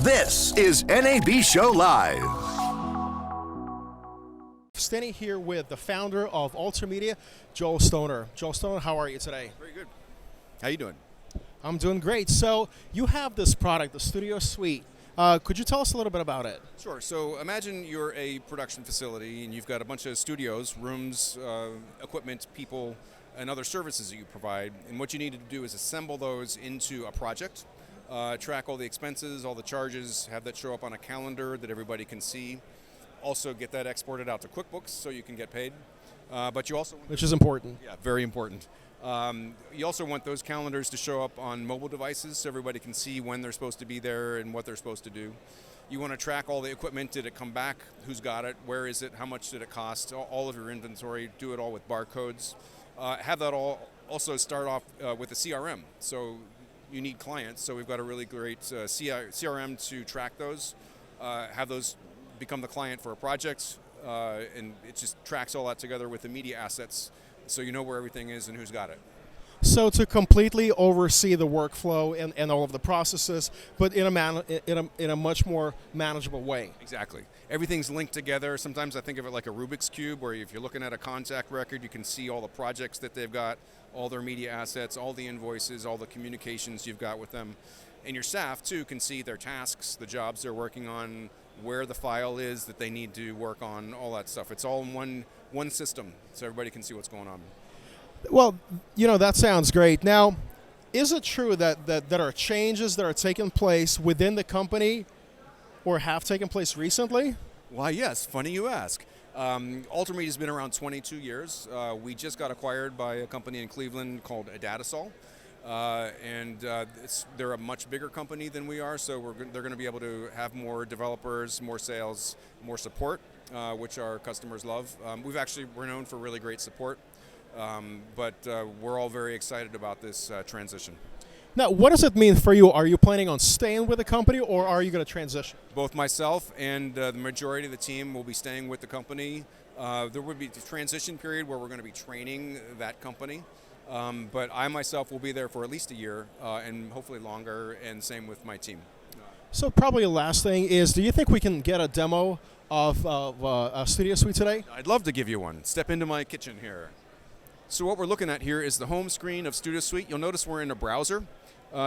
This is NAB Show Live. Standing here with the founder of Altermedia, Joel Stoner. Joel Stoner, how are you today? Very good. How you doing? I'm doing great. So you have this product, the Studio Suite. Could you tell us a little bit about it? Sure. So imagine you're a production facility and you've got a bunch of studios, rooms, equipment, people, and other services that you provide. And what you need to do is assemble those into a project, track all the expenses, all the charges, have that show up on a calendar that everybody can see. Also get that exported out to QuickBooks so you can get paid. But you also, Which is important. yeah, very important. You also want those calendars to show up on mobile devices so everybody can see when they're supposed to be there and what they're supposed to do. You want to track all the equipment. Did it come back? Who's got it? Where is it? How much did it cost? All of your inventory. Do it all with barcodes. Have that all also start off with a CRM. So you need clients. So we've got a really great CRM to track those. Have those become the client for a project. And it just tracks all that together with the media assets. So you know where everything is and who's got it. So to completely oversee the workflow and all of the processes, but in a much more manageable way. Exactly. Everything's linked together. Sometimes I think of it like a Rubik's Cube, where if you're looking at a contact record, you can see all the projects that they've got, all their media assets, all the invoices, all the communications you've got with them. And your staff, too, can see their tasks, the jobs they're working on, where the file is that they need to work on, all that stuff. It's all in one system, so everybody can see what's going on. Well, that sounds great. Now, is it true that there are changes that are taking place within the company or have taken place recently? Why, yes. Funny you ask. Altermedia has been around 22 years. We just got acquired by a company in Cleveland called Adatasol. They're a much bigger company than we are, so they're going to be able to have more developers, more sales, more support, which our customers love. We're known for really great support, but we're all very excited about this transition. Now, what does it mean for you? Are you planning on staying with the company, or are you going to transition? Both myself and the majority of the team will be staying with the company. There would be a transition period where we're going to be training that company. But I myself will be there for at least a year and hopefully longer, and same with my team. So probably the last thing is, do you think we can get a demo of a Studio Suite today? I'd love to give you one. Step into my kitchen here. So what we're looking at here is the home screen of Studio Suite. You'll notice we're in a browser.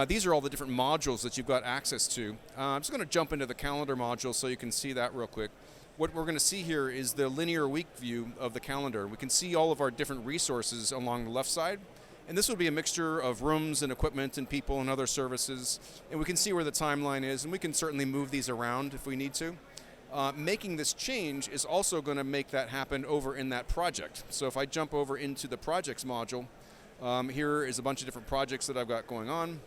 These are all the different modules that you've got access to. I'm just going to jump into the calendar module so you can see that real quick. What we're going to see here is the linear week view of the calendar. We can see all of our different resources along the left side. And this will be a mixture of rooms and equipment and people and other services. And we can see where the timeline is, and we can certainly move these around if we need to. Making this change is also going to make that happen over in that project. So if I jump over into the projects module, here is a bunch of different projects that I've got going on.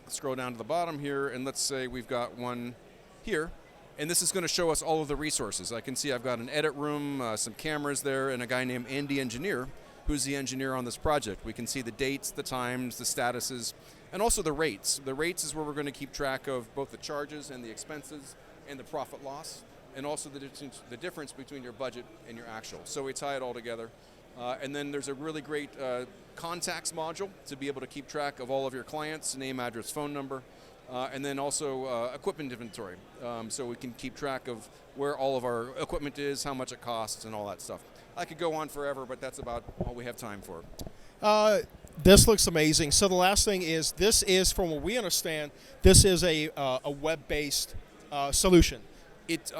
Scroll down to the bottom here, and let's say we've got one here. And this is going to show us all of the resources. I can see I've got an edit room, some cameras there, and a guy named Andy Engineer, who's the engineer on this project. We can see the dates, the times, the statuses, and also the rates. The rates is where we're going to keep track of both the charges and the expenses and the profit loss, and also the difference between your budget and your actual. So we tie it all together. And then there's a really great contacts module to be able to keep track of all of your clients, name, address, phone number, and then also equipment inventory. So we can keep track of where all of our equipment is, how much it costs, and all that stuff. I could go on forever, but that's about all we have time for. This looks amazing. So the last thing is, this is, from what we understand, this is a web-based solution. It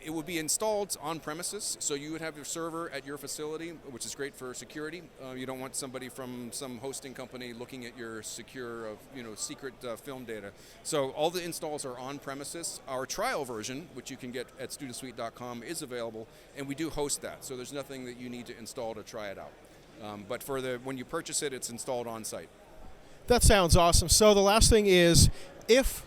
would be installed on premises, so you would have your server at your facility, which is great for security. You don't want somebody from some hosting company looking at your secret film data. So all the installs are on premises. Our trial version, which you can get at studiosuite.com, is available, and we do host that. So there's nothing that you need to install to try it out. But when you purchase it, it's installed on site. That sounds awesome. So the last thing is, if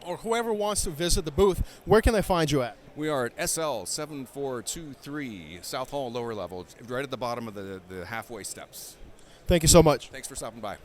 or whoever wants to visit the booth, where can they find you at? We are at SL 7423 South Hall lower level, right at the bottom of the halfway steps. Thank you so much. Thanks for stopping by.